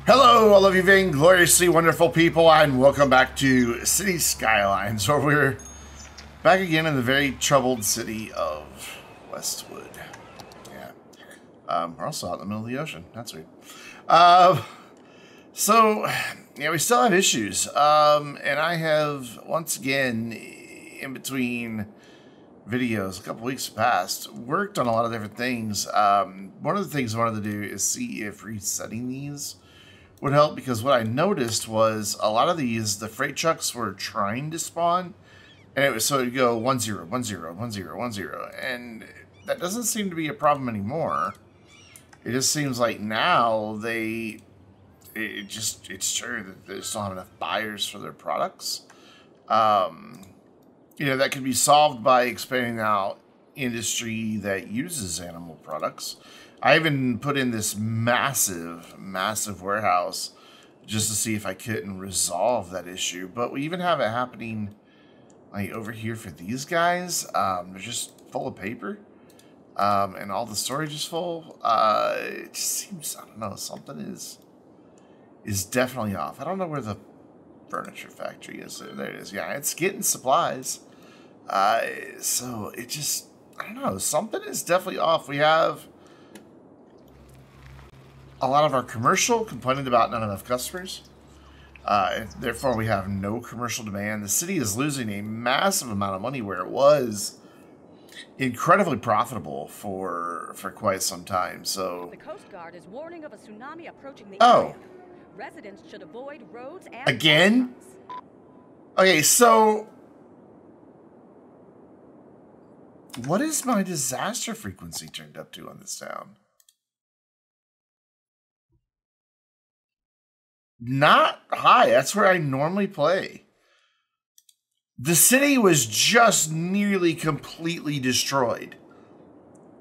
Hello, all of you vaingloriously wonderful people, and welcome back to Cities Skylines, where we're back again in the very troubled city of Westwood. Yeah. We're also out in the middle of the ocean. That's weird. So, yeah, we still have issues. And I have, once again, in between videos, a couple weeks past, worked on a lot of different things. One of the things I wanted to do is see if resetting these would help, because what I noticed was a lot of these, the freight trucks were trying to spawn, and it was so it'd go 1 0 1 0 1 0 1 0, and that doesn't seem to be a problem anymore. It just seems like now it's true that they just don't have enough buyers for their products. That can be solved by expanding out industry that uses animal products. I even put in this massive warehouse just to see if I couldn't resolve that issue. But we even have it happening like over here for these guys. They're just full of paper. And all the storage is full. It just seems, I don't know, something is definitely off. I don't know where the furniture factory is. There it is. Yeah, it's getting supplies. So it just, I don't know, something is definitely off. We have a lot of our commercial complaining about not enough customers. Therefore, we have no commercial demand. The city is losing a massive amount of money where it was incredibly profitable for quite some time. So the Coast Guard is warning of a tsunami approaching the area. Residents should avoid roads and again. Okay, so what is my disaster frequency turned up to on this town? Not high. That's where I normally play. The city was just nearly completely destroyed.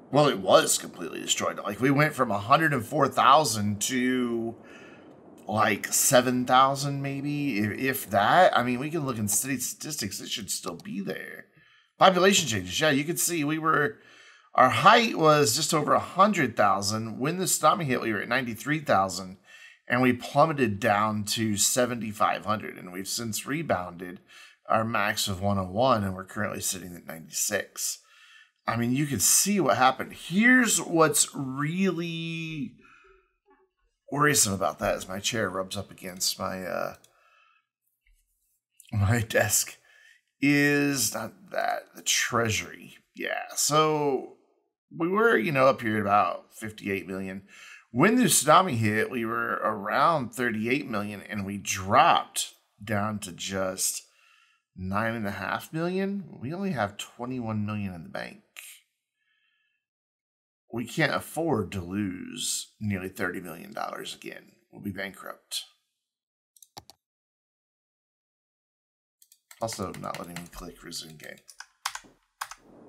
Well, it was completely destroyed. Like, we went from 104,000 to like 7,000 maybe, if that. I mean, we can look in city statistics. It should still be there. Population changes. Yeah, you can see our height was just over 100,000. When the tsunami hit, we were at 93,000. And we plummeted down to 7,500, and we've since rebounded our max of 101, and we're currently sitting at 96. I mean, you can see what happened. Here's what's really worrisome about that as my chair rubs up against my my desk. Is not that the Treasury. Yeah, so we were, up here at about 58 million. When the tsunami hit, we were around 38 million, and we dropped down to just 9.5 million. We only have 21 million in the bank. We can't afford to lose nearly $30 million again. We'll be bankrupt. Also, not letting me click resume game.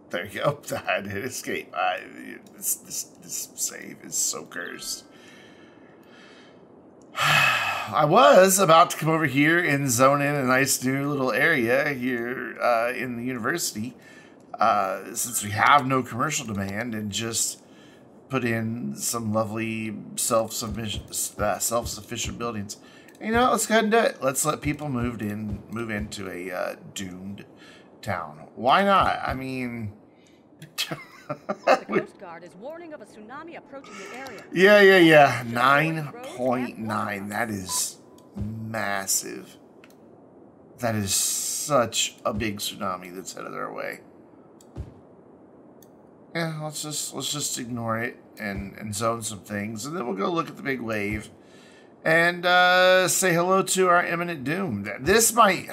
There you go. I did escape. This save is so cursed. I was about to come over here and zone in a nice new little area here in the university, since we have no commercial demand, and just put in some lovely self-sufficient buildings. Let's go ahead and do it. Let's let people move into a doomed town. Why not? I mean, the Coast Guard is warning of a tsunami approaching the area. Yeah. 9.9. That is massive. That is such a big tsunami that's headed our way. Yeah, let's just ignore it and zone some things, and then we'll go look at the big wave and say hello to our imminent doom. This might,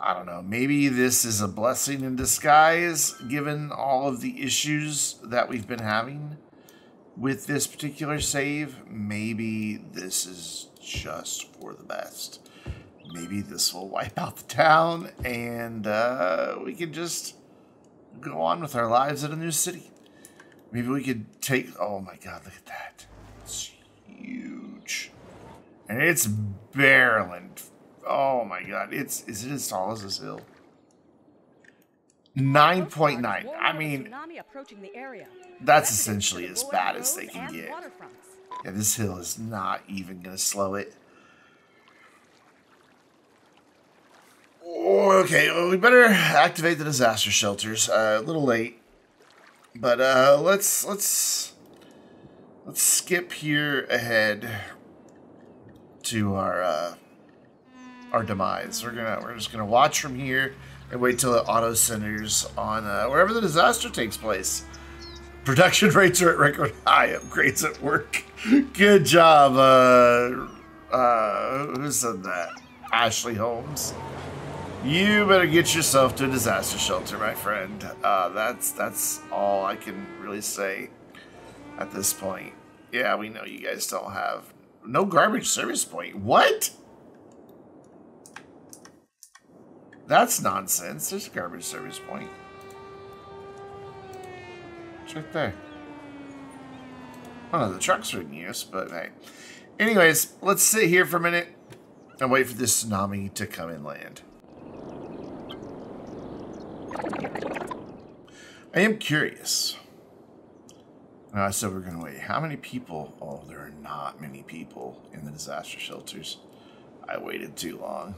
I don't know, maybe this is a blessing in disguise, given all of the issues that we've been having with this particular save. Maybe this is just for the best. Maybe this will wipe out the town, and we can just go on with our lives in a new city. Maybe we could take, oh my god, look at that. It's huge. And it's barreling. Oh my god, is it as tall as this hill? 9.9. I mean, that's essentially as bad as they can get. Yeah, this hill is not even going to slow it. Okay, well, we better activate the disaster shelters. A little late, but let's skip here ahead to our demise. We're just gonna watch from here and wait till it auto centers on wherever the disaster takes place. Production rates are at record high. Upgrades at work. Good job. Who said that? Ashley Holmes. You better get yourself to a disaster shelter, my friend. That's all I can really say at this point. Yeah, we know you guys don't have no garbage service point. What? That's nonsense. There's a garbage service point. It's right there. Oh, no, the trucks are in use, but hey. Anyways, let's sit here for a minute and wait for this tsunami to come and land. I am curious. So we're going to wait. How many people? Oh, there are not many people in the disaster shelters. I waited too long.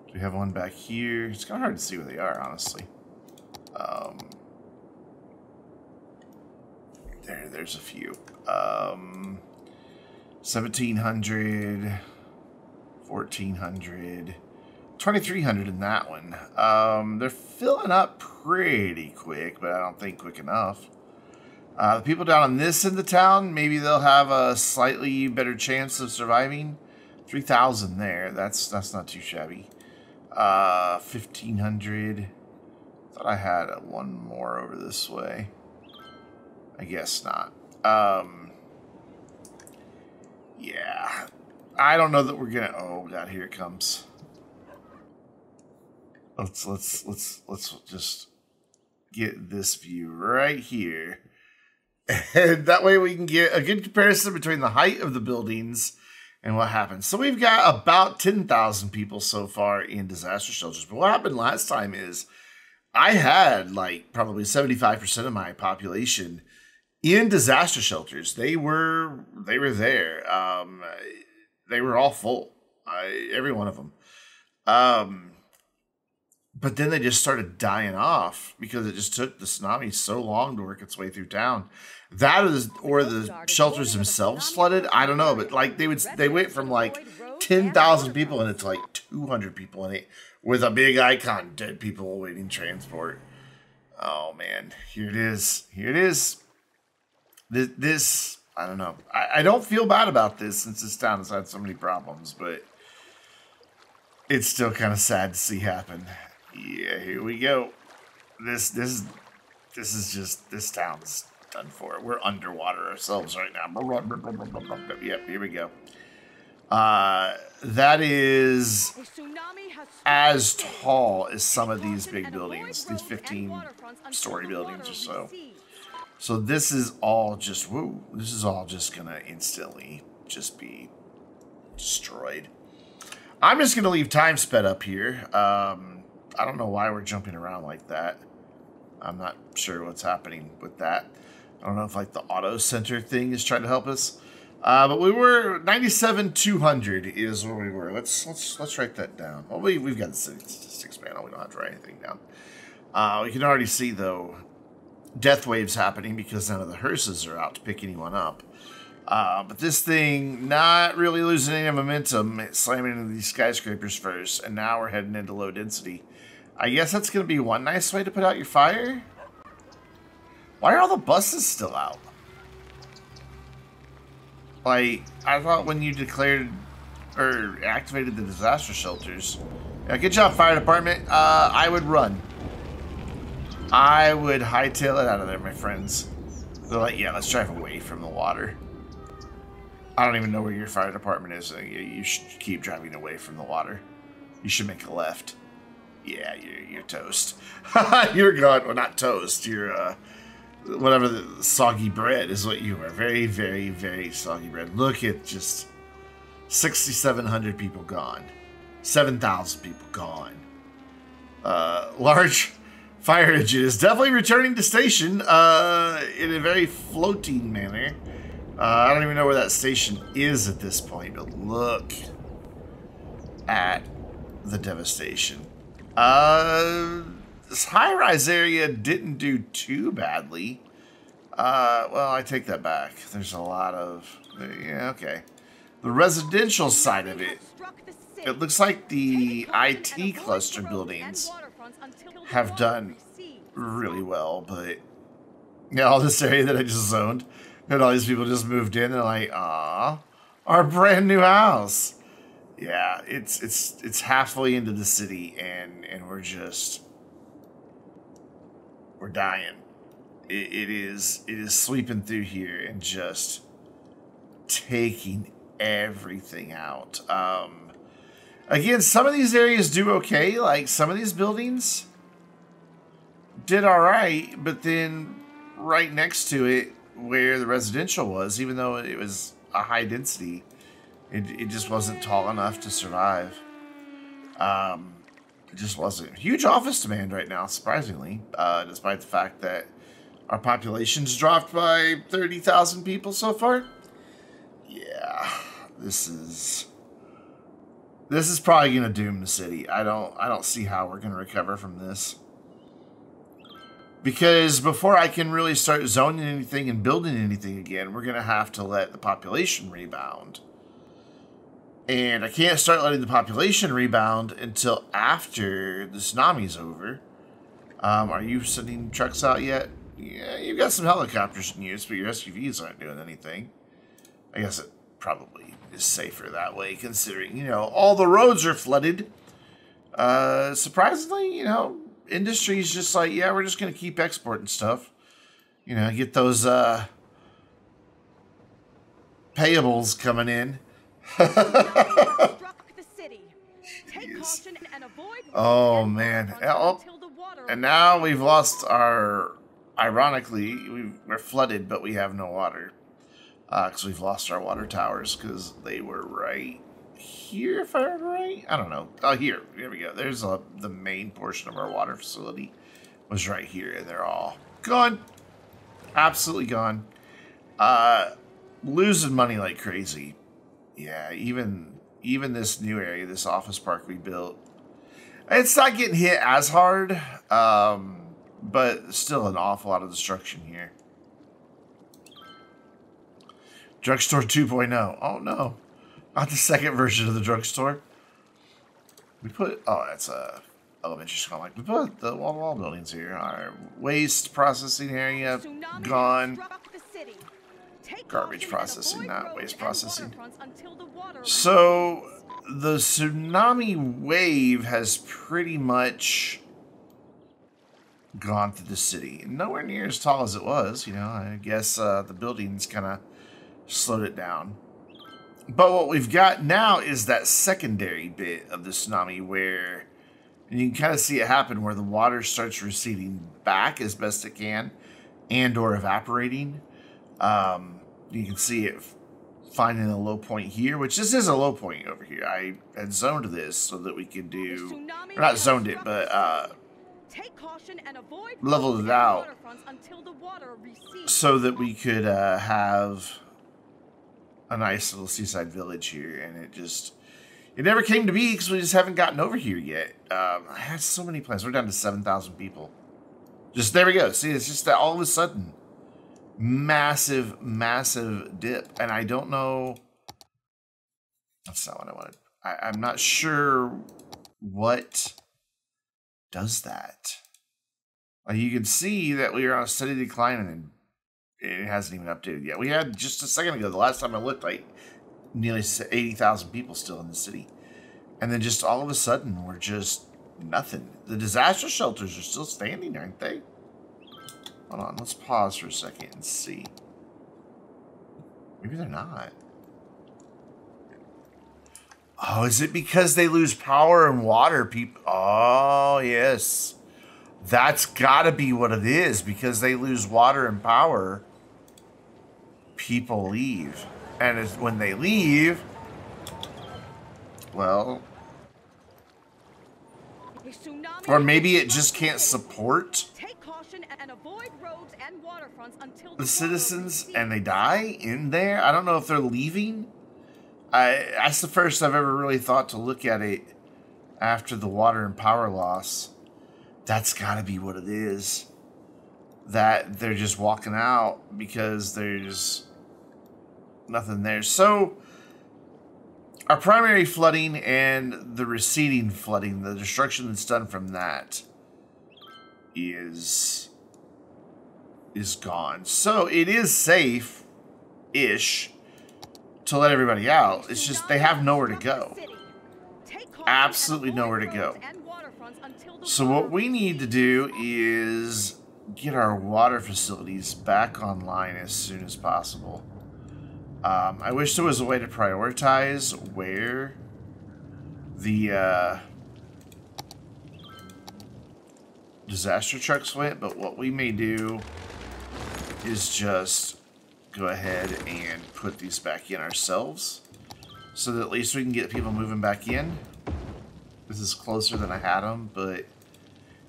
Do we have one back here? It's kind of hard to see where they are, honestly. There's a few. 1,700, 1,400, 2,300 in that one. They're filling up pretty quick, but I don't think quick enough. The people down on this end of the town, maybe they'll have a slightly better chance of surviving. 3,000 there. That's not too shabby. 1,500. Thought I had one more over this way. I guess not. Yeah. I don't know that we're gonna. Oh God, here it comes. Let's just get this view right here. And that way we can get a good comparison between the height of the buildings and what happens. So we've got about 10,000 people so far in disaster shelters. But what happened last time is I had like probably 75% of my population in disaster shelters. They were there. They were all full. Every one of them. But then they just started dying off because it just took the tsunami so long to work its way through town. That or the shelters themselves flooded. I don't know, but like they went from like 10,000 people in it to like 200 people in it with a big icon, dead people awaiting transport. Oh man, here it is. Here it is. This I don't know. I don't feel bad about this since this town has had so many problems, but it's still kind of sad to see happen. Yeah, here we go. This is just, this town's done for. We're underwater ourselves right now. Yep, here we go. That is as tall as some of these big buildings, these 15-story buildings or so. So this is all just, woo, this is all just gonna instantly just be destroyed. I'm just gonna leave time sped up here. I don't know why we're jumping around like that. I'm not sure what's happening with that. I don't know if like the auto center thing is trying to help us. But we were 97,200 is where we were. Let's write that down. Well, we've got the statistics panel. We don't have to write anything down. We can already see though death waves happening because none of the hearses are out to pick anyone up. But this thing not really losing any momentum, it's slamming into these skyscrapers first, and now we're heading into low density. I guess that's going to be one nice way to put out your fire. Why are all the buses still out? Like, I thought when you declared or activated the disaster shelters. Yeah, good job, fire department. I would run. I would hightail it out of there, my friends. They're like, yeah, let's drive away from the water. I don't even know where your fire department is. You should keep driving away from the water. You should make a left. Yeah, you're toast. You're gone. Well, not toast. You're, whatever the soggy bread is what you are. Very, very, very soggy bread. Look at just 6,700 people gone. 7,000 people gone. Large fire engine is definitely returning to station in a very floating manner. I don't even know where that station is at this point, but look at the devastation. This high-rise area didn't do too badly. Well, I take that back. There's a lot of... Yeah, okay. The residential side of it, it looks like the IT cluster buildings have done really well, but... Yeah, all this area that I just zoned, and all these people just moved in, and they're like, "Aw, our brand new house." Yeah, it's halfway into the city, and we're dying. It is sweeping through here and just taking everything out. Again, some of these areas do okay. Like some of these buildings did all right, but then right next to it, where the residential was, even though it was a high density, it just wasn't tall enough to survive. It just wasn't. Huge office demand right now, surprisingly, despite the fact that our population's dropped by 30,000 people so far. Yeah, this is probably gonna doom the city. I don't see how we're gonna recover from this. Because before I can really start zoning anything and building anything again, we're gonna have to let the population rebound. And I can't start letting the population rebound until after the tsunami's over. Are you sending trucks out yet? Yeah, you've got some helicopters in use, but your SUVs aren't doing anything. I guess it probably is safer that way, considering, you know, all the roads are flooded. Surprisingly, you know, industry's just like, yeah, we're just going to keep exporting stuff. You know, get those payables coming in. Oh, man. Oh, and now we've lost our... Ironically, we're flooded, but we have no water. Because we've lost our water towers, because they were right here, if I remember right. I don't know. Oh, here we go. There's the main portion of our water facility was right here, and they're all gone. Absolutely gone. Losing money like crazy. Yeah, even this new area, this office park we built, it's not getting hit as hard, but still an awful lot of destruction here. Drugstore 2.0. Oh no, not the second version of the drugstore. We put, oh, that's a elementary school. Like, we put the wall-to-wall buildings here. Our waste processing area gone. Garbage processing, not waste processing. So the tsunami wave has pretty much gone through the city. Nowhere near as tall as it was, you know. I guess the buildings kind of slowed it down. But what we've got now is that secondary bit of the tsunami where you can kind of see it happen, where the water starts receding back as best it can and or evaporating. You can see it finding a low point here, which this is a low point over here. I had zoned this so that we could do, or not zoned it, but leveled it out so that we could have a nice little seaside village here. And it never came to be because we just haven't gotten over here yet. I had so many plans. We're down to 7,000 people. Just, there we go. See, it's just that all of a sudden, massive dip. And I don't know. That's not what I wanted. I'm not sure what does that. You can see that we are on a steady decline, and it hasn't even updated yet. We had just a second ago, the last time I looked, like nearly 80,000 people still in the city. And then just all of a sudden, we're just nothing. The disaster shelters are still standing, aren't they? Hold on, let's pause for a second and see. Maybe they're not. Oh, is it because they lose power and water, people? Oh, yes. That's gotta be what it is. Because they lose water and power, people leave. And when they leave, well, Or maybe it just can't support the citizens and they die in there. I don't know if they're leaving. That's the first I've ever really thought to look at it after the water and power loss. That's gotta be what it is. That they're just walking out because there's nothing there. So our primary flooding and the receding flooding, the destruction that's done from that is gone. So it is safe-ish to let everybody out. It's just they have nowhere to go. Absolutely nowhere to go. So what we need to do is get our water facilities back online as soon as possible. I wish there was a way to prioritize where the disaster trucks went, but what we may do is just go ahead and put these back in ourselves so that at least we can get people moving back in. This is closer than I had them, but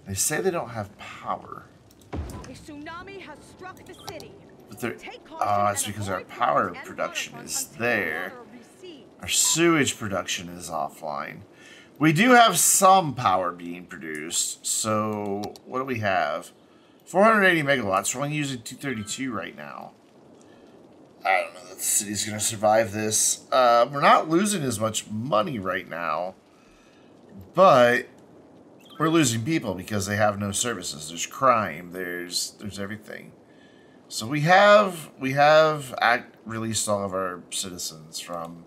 they say they don't have power. A tsunami has struck the city. But they're, oh, it's because our power production is there. Our sewage production is offline. We do have some power being produced. So, what do we have? 480 megawatts. We're only using 232 right now. I don't know that the city's going to survive this. We're not losing as much money right now. But we're losing people because they have no services. There's crime. There's everything. So we have released all of our citizens from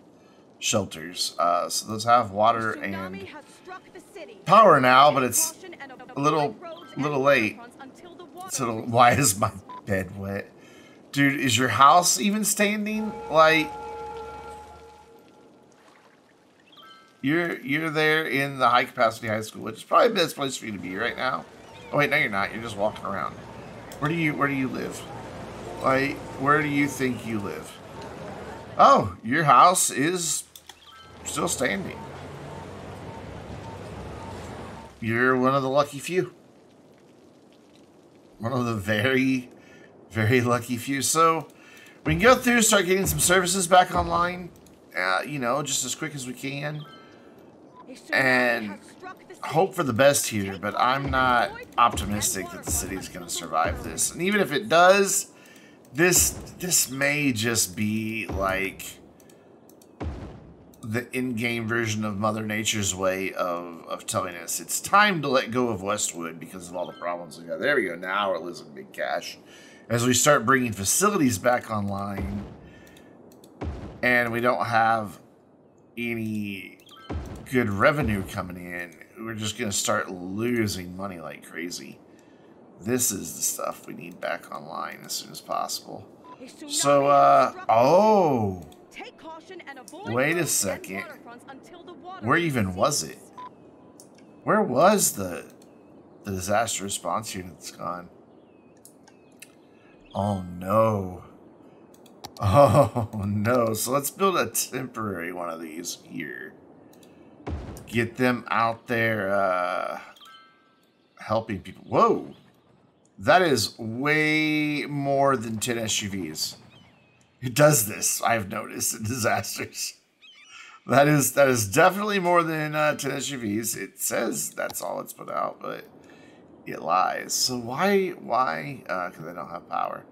shelters. So those have water and power now, but it's a little late. So why is my bed wet? Dude, is your house even standing? Like, you're there in the high capacity high school, which is probably the best place for you to be right now. Oh wait, no you're not. You're just walking around. Where do you live? Like, where do you think you live? Oh, your house is still standing. You're one of the lucky few. One of the very, very lucky few. So we can go through, start getting some services back online, you know, just as quick as we can. And hope for the best here, but I'm not optimistic that the city's going to survive this. And even if it does, this may just be like the in-game version of Mother Nature's way of telling us it's time to let go of Westwood because of all the problems we got. There we go. Now we're losing big cash. As we start bringing facilities back online and we don't have any good revenue coming in, we're just going to start losing money like crazy. This is the stuff we need back online as soon as possible. So, oh, wait a second. Where even was it? Where was the disaster response unit that's gone? Oh, no. Oh, no. So let's build a temporary one of these here. Get them out there helping people. Whoa. That is way more than 10 SUVs. It does this, I've noticed, in disasters. That is definitely more than 10 SUVs. It says that's all it's put out, but it lies. So why? Because they don't have power.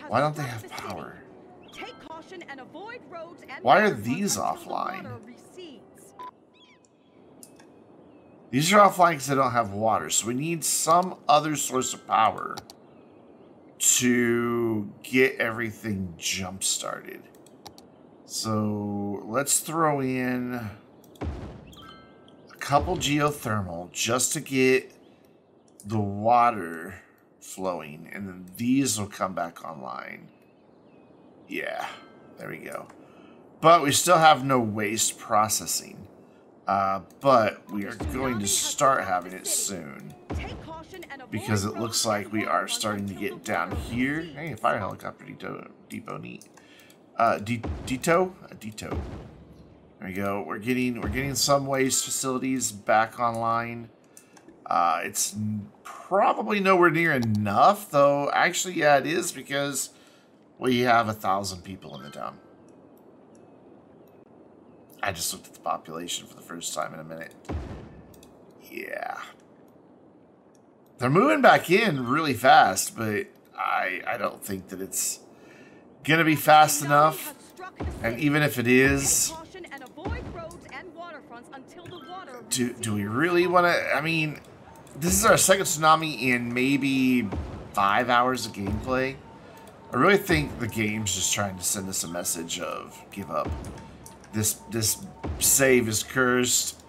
Why don't they have power? Why are these offline? These are offline because they don't have water. So we need some other source of power to get everything jump-started. So let's throw in a couple geothermal just to get the water flowing. And then these will come back online. Yeah, there we go. But we still have no waste processing. But we are going to start having it soon. Because it looks like we are starting to get down here. Hey, a fire helicopter depot neat. Dito? A dito. There we go. We're getting some waste facilities back online. It's probably nowhere near enough, though. Actually, yeah, it is, because we have 1,000 people in the town. I just looked at the population for the first time in a minute. Yeah. They're moving back in really fast, but I don't think that it's going to be fast enough. And even if it is, do we really want to? I mean, this is our second tsunami in maybe 5 hours of gameplay. I really think the game's just trying to send us a message of give up. This save is cursed.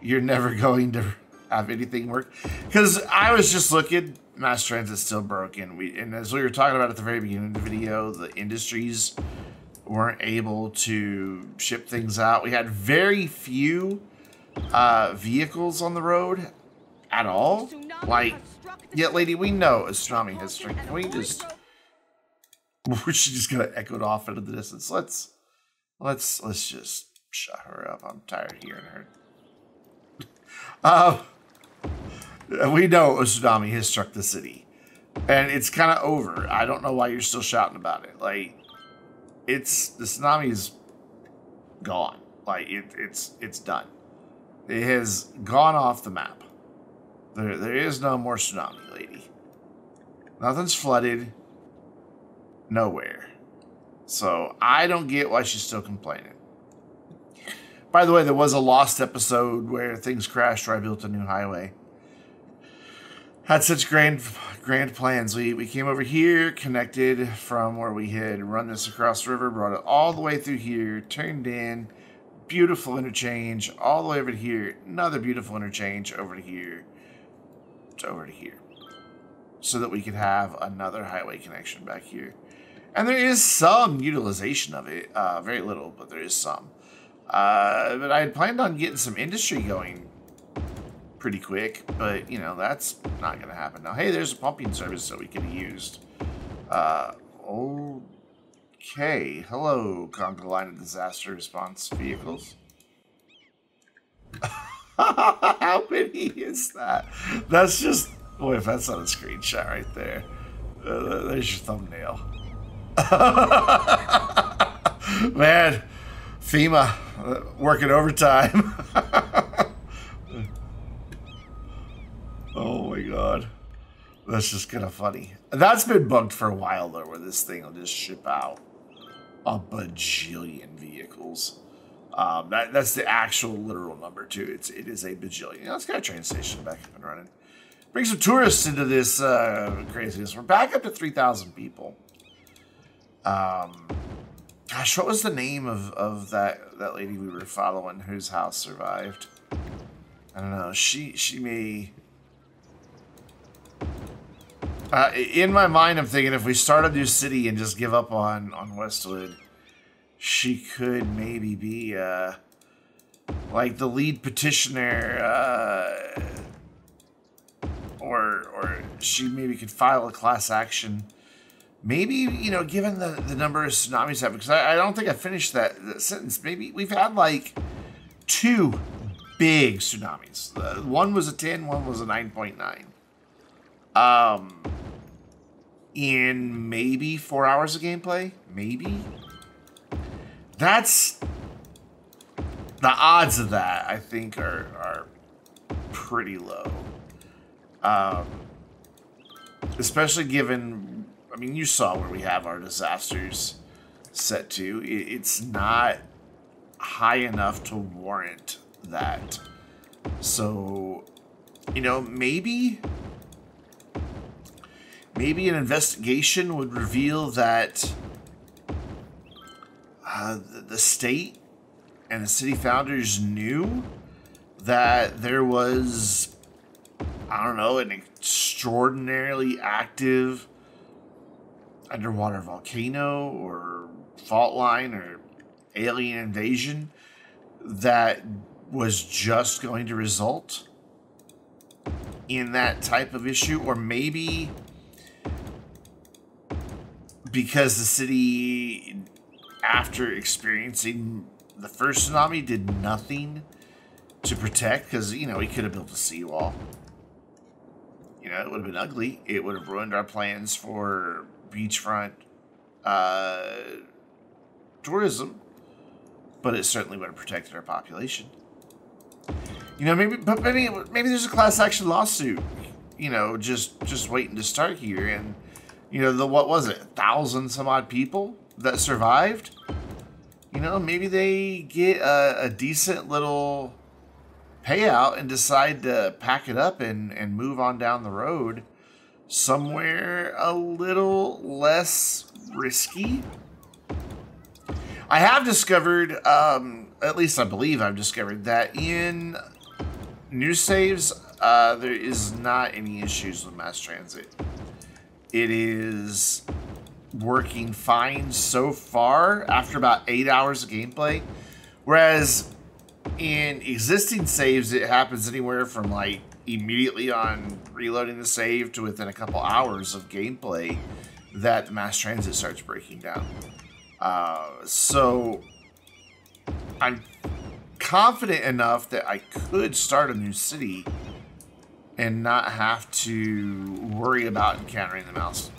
You're never going to have anything work. Because I was just looking, mass transit's still broken. And as we were talking about at the very beginning of the video, the industries weren't able to ship things out. We had very few vehicles on the road at all. Like, yeah, lady, we know a tsunami has struck. Can we just... She just got echoed off into the distance. Let's just shut her up. I'm tired of hearing her. We know a tsunami has struck the city, and it's kind of over. I don't know why you're still shouting about it. Like, the tsunami is gone. Like, it's done. It has gone off the map. There is no more tsunami, lady. Nothing's flooded. Nowhere. So I don't get why she's still complaining. By the way, there was a lost episode where things crashed where I built a new highway. Had such grand plans. We came over here, connected from where we had run this across the river, brought it all the way through here, turned in, beautiful interchange, all the way over to here, another beautiful interchange over to here, over to here, so that we could have another highway connection back here. And there is some utilization of it, very little, but there is some. But I had planned on getting some industry going pretty quick, but, you know, that's not going to happen. Now, hey, there's a pumping service that we could have used. Okay. Hello, Congo Line of Disaster Response Vehicles. How many is that? That's just... Boy, if that's not a screenshot right there. There's your thumbnail. Man, FEMA working overtime. Oh my god, that's just kind of funny. That's been bugged for a while though, where this thing will just ship out a bajillion vehicles. That's the actual literal number too. It is a bajillion. Let's get a train station back up and running. Bring some tourists into this craziness. We're back up to 3,000 people. Gosh, what was the name of that lady we were following whose house survived? I don't know. She may... in my mind, I'm thinking if we start a new city and just give up on Westwood, she could maybe be like the lead petitioner, or she maybe could file a class action. Maybe, you know, given the number of tsunamis happening, because I don't think I finished that sentence. Maybe we've had like 2 big tsunamis. One was a 10, one was a 9.9. In maybe 4 hours of gameplay, maybe. That's the odds of that. I think are pretty low. Especially given. I mean, you saw where we have our disasters set to. It's not high enough to warrant that. So, you know, maybe an investigation would reveal that the state and the city founders knew that there was, I don't know, an extraordinarily active underwater volcano or fault line or alien invasion that was just going to result in that type of issue. Or maybe because the city, after experiencing The first tsunami did nothing to protect because, you know, we could have built a seawall. You know, it would have been ugly. It would have ruined our plans for beachfront tourism. But it certainly would have protected our population. You know, maybe there's a class action lawsuit, you know, just waiting to start here. And, you know, what was it, 1,000 some odd people that survived? You know, maybe they get a decent little payout and decide to pack it up and move on down the road somewhere a little less risky. I have discovered, at least I believe I've discovered, that in new saves, there is not any issues with mass transit. It is working fine so far after about 8 hours of gameplay. Whereas in existing saves, it happens anywhere from like immediately on reloading the save to within a couple hours of gameplay that the mass transit starts breaking down. So I'm confident enough that I could start a new city and not have to worry about encountering the mass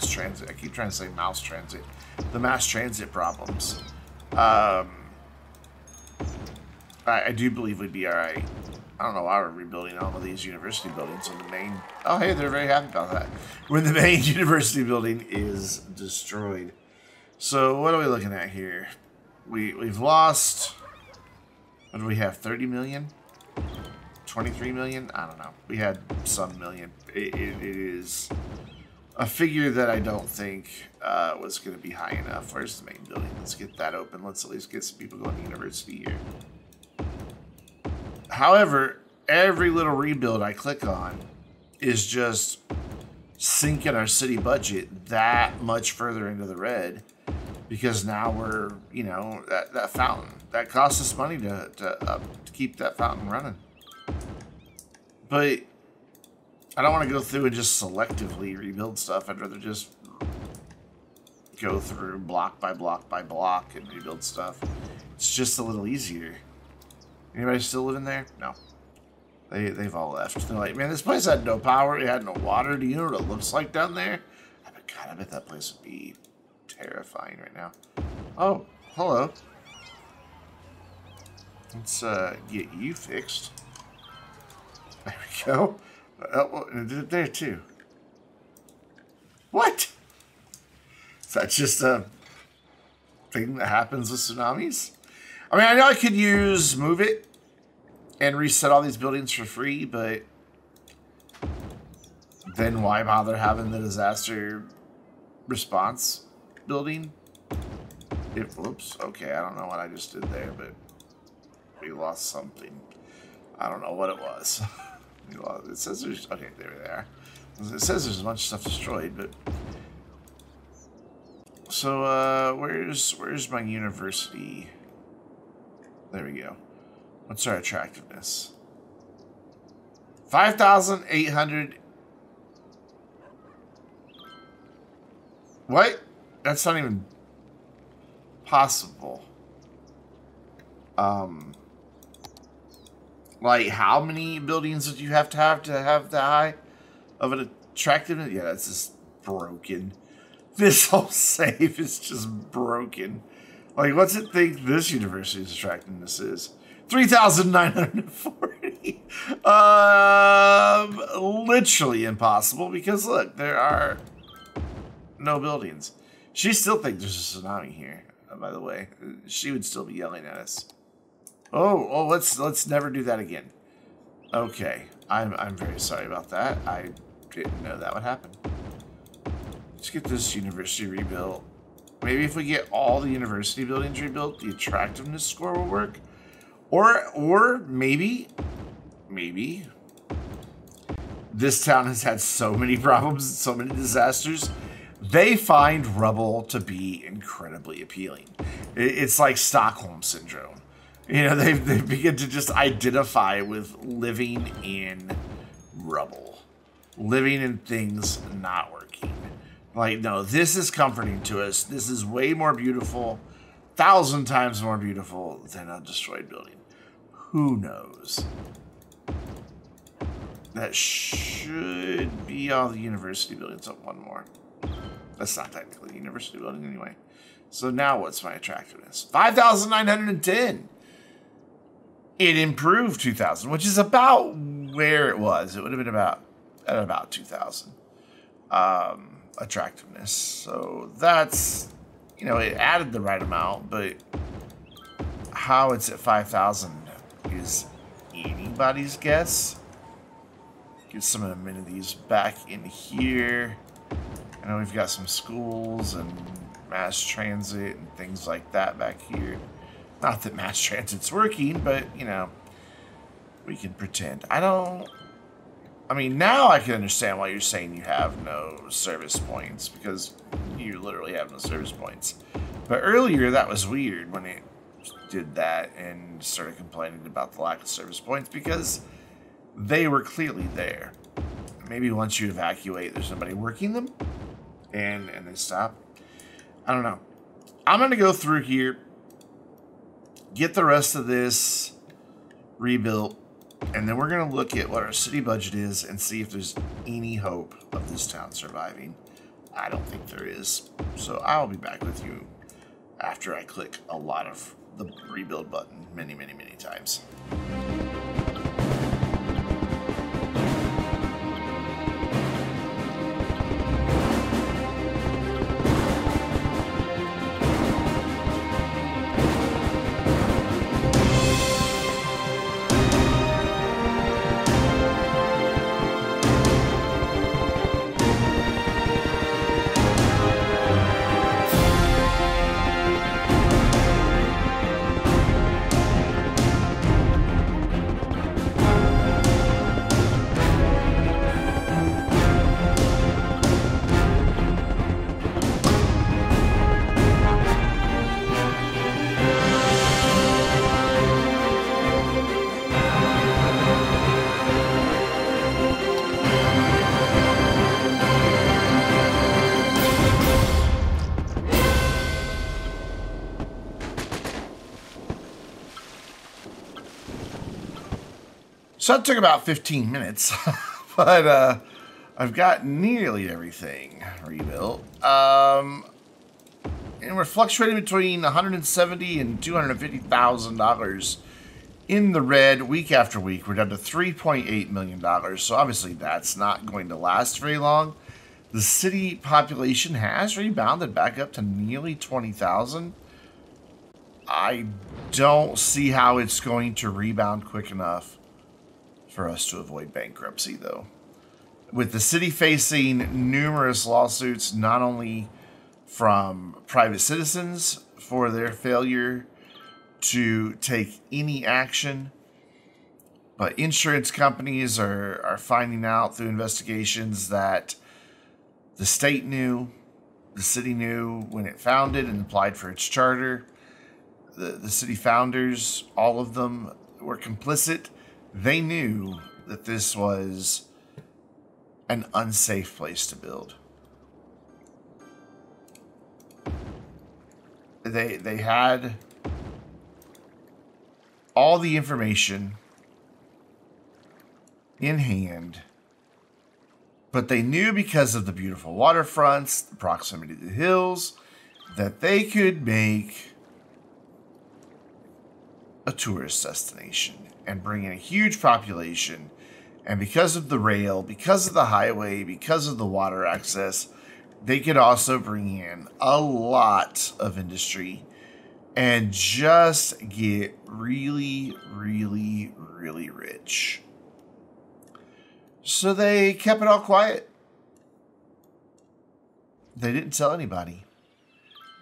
transit. I keep trying to say mouse transit. The mass transit problems. I do believe we'd be all right. I don't know why we're rebuilding all of these university buildings when the main... Oh, hey, they're very happy about that. When the main university building is destroyed. So what are we looking at here? We've lost... What do we have? 30 million? 23 million? I don't know. We had some million. It is a figure that I don't think was going to be high enough. Where's the main building? Let's get that open. Let's at least get some people going to university here. However, every little rebuild I click on is just sinking our city budget that much further into the red. Because now we're, you know, that fountain. That costs us money to keep that fountain running. But I don't want to go through and just selectively rebuild stuff. I'd rather just go through block by block by block and rebuild stuff. It's just a little easier. Anybody still living there? No. They've all left. They're like, man, this place had no power. It had no water. Do you know what it looks like down there? God, I bet that place would be terrifying right now. Oh, hello. Let's get you fixed. There we go. Oh, it did it there too. What? Is that just a thing that happens with tsunamis? I mean, I know I could use Move It and reset all these buildings for free, but then why bother having the disaster response building? Whoops. Okay, I don't know what I just did there, but we lost something. I don't know what it was. It says there's... Okay, there they are. It says there's a bunch of stuff destroyed, but... So, where's my university? There we go. What's our attractiveness? 5,800... What? That's not even possible. Like, how many buildings would you have to have that high of an attractiveness? Yeah, that's just broken. This whole save is just broken. Like, what's it think this university's attractiveness is? 3,940. Literally impossible because look, there are no buildings. She still thinks there's a tsunami here. By the way, she would still be yelling at us. Oh, let's never do that again. Okay, I'm very sorry about that. I didn't know that would happen. Let's get this university rebuilt. Maybe if we get all the university buildings rebuilt, the attractiveness score will work. Or maybe this town has had so many problems and so many disasters. They find rubble to be incredibly appealing. It's like Stockholm Syndrome. You know, they begin to just identify with living in rubble. Living in things not working. Like, no, this is comforting to us. This is way more beautiful 1,000 times more beautiful than a destroyed building. Who knows? That should be all the university buildings. Up one more. That's not technically a university building anyway. So now what's my attractiveness? 5,910. It improved 2,000, which is about where it was. It would have been at about 2,000 attractiveness. So that's, you know, it added the right amount, but how it's at 5,000 is anybody's guess. Get some amenities back in here. I know we've got some schools and mass transit and things like that back here. Not that mass transit's working, but, you know, we can pretend. I mean, now I can understand why you're saying you have no service points, because you literally have no service points. But earlier, that was weird when it did that and started complaining about the lack of service points, because they were clearly there. Maybe once you evacuate, there's nobody working them, and they stop. I don't know. I'm going to go through here, get the rest of this rebuilt, and then we're going to look at what our city budget is and see if there's any hope of this town surviving. I don't think there is. So I'll be back with you after I click a lot of the rebuild button many, many, many times. So that took about 15 minutes, but I've got nearly everything rebuilt. And we're fluctuating between $170,000 and $250,000 in the red week after week. We're down to $3.8 million. So obviously that's not going to last very long. The city population has rebounded back up to nearly 20,000. I don't see how it's going to rebound quick enough for us to avoid bankruptcy, though. With the city facing numerous lawsuits, not only from private citizens for their failure to take any action, but insurance companies are finding out through investigations that the state knew, the city knew when it founded and applied for its charter. The city founders, all of them, were complicit. They knew that this was an unsafe place to build. They had all the information in hand, but they knew because of the beautiful waterfronts, the proximity to the hills, that they could make a tourist destination and bring in a huge population. And because of the rail, because of the highway, because of the water access, they could also bring in a lot of industry and just get really, really, really rich. So they kept it all quiet. They didn't tell anybody.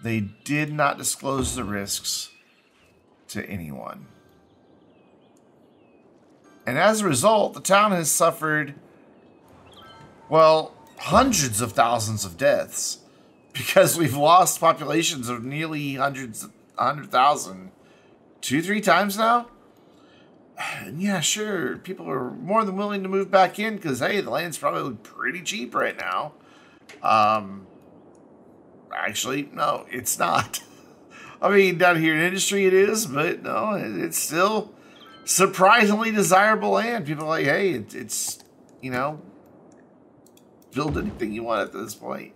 They did not disclose the risks to anyone. And as a result, the town has suffered, well, hundreds of thousands of deaths because we've lost populations of nearly 100,000 2-3 times now. And yeah, sure, people are more than willing to move back in because, hey, the land's probably pretty cheap right now. Actually, no, it's not. I mean, down here in industry it is, but no, it's still surprisingly desirable land. People are like, hey, it's you know, build anything you want at this point.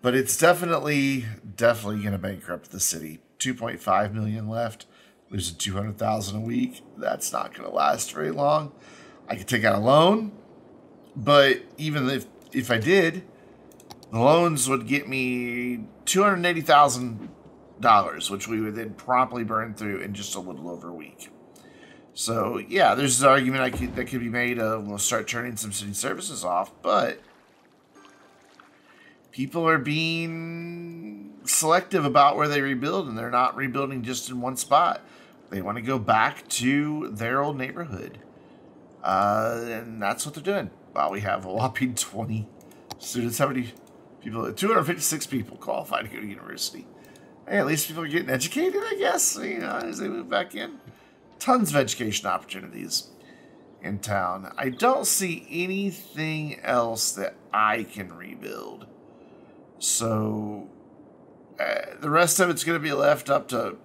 But it's definitely going to bankrupt the city. 2.5 million left. Losing 200,000 a week. That's not going to last very long. I could take out a loan, but even if I did, the loans would get me $280,000, which we would then promptly burn through in just a little over a week. So yeah, there's an argument that could be made of we'll start turning some city services off, but people are being selective about where they rebuild, and they're not rebuilding just in one spot. They want to go back to their old neighborhood. And that's what they're doing. Wow, we have a whopping 20 students. How many people? 256 people qualified to go to university. Hey, at least people are getting educated, I guess, you know, as they move back in. Tons of education opportunities in town. I don't see anything else that I can rebuild. So the rest of it's going to be left up to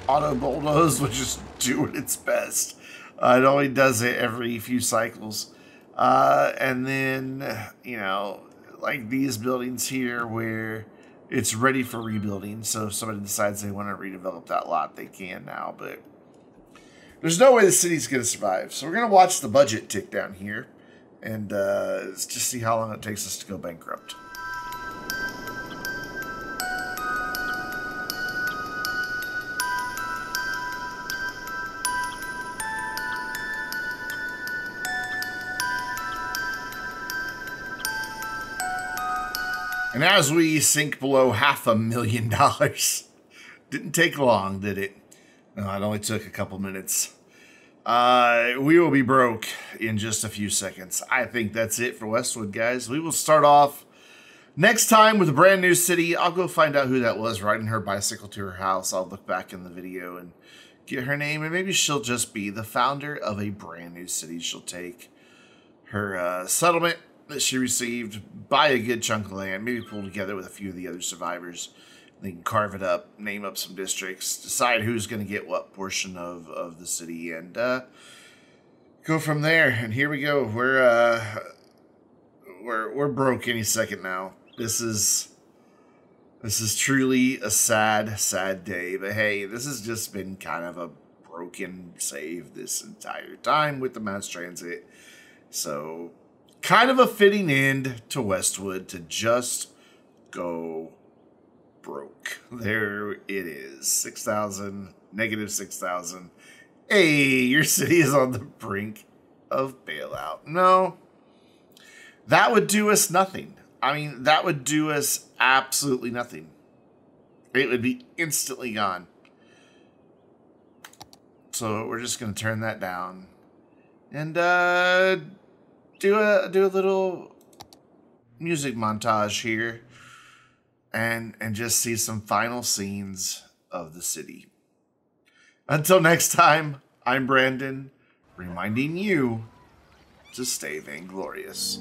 Auto Bulldoze, which is doing its best. It only does it every few cycles. And then, you know, like these buildings here where it's ready for rebuilding. So if somebody decides they want to redevelop that lot, they can now. But there's no way the city's going to survive. So we're going to watch the budget tick down here and just see how long it takes us to go bankrupt. And as we sink below $500,000, didn't take long, did it? No, it only took a couple minutes. We will be broke in just a few seconds. I think that's it for Westwood, guys. We will start off next time with a brand new city. I'll go find out who that was riding her bicycle to her house. I'll look back in the video and get her name, and maybe she'll just be the founder of a brand new city. She'll take her settlement that she received, buy a good chunk of land, maybe pull together with a few of the other survivors. They can carve it up, name up some districts, decide who's going to get what portion of the city, and go from there. And here we go. We're broke any second now. This is truly a sad day. But hey, this has just been kind of a broken save this entire time with the mass transit. So kind of a fitting end to Westwood to just go broke. There it is. 6,000, negative 6,000. Hey, your city is on the brink of bailout. No, that would do us nothing. I mean, that would do us absolutely nothing. It would be instantly gone. So we're just going to turn that down and do a little music montage here and just see some final scenes of the city. Until next time, I'm Brandon, reminding you to stay vainglorious.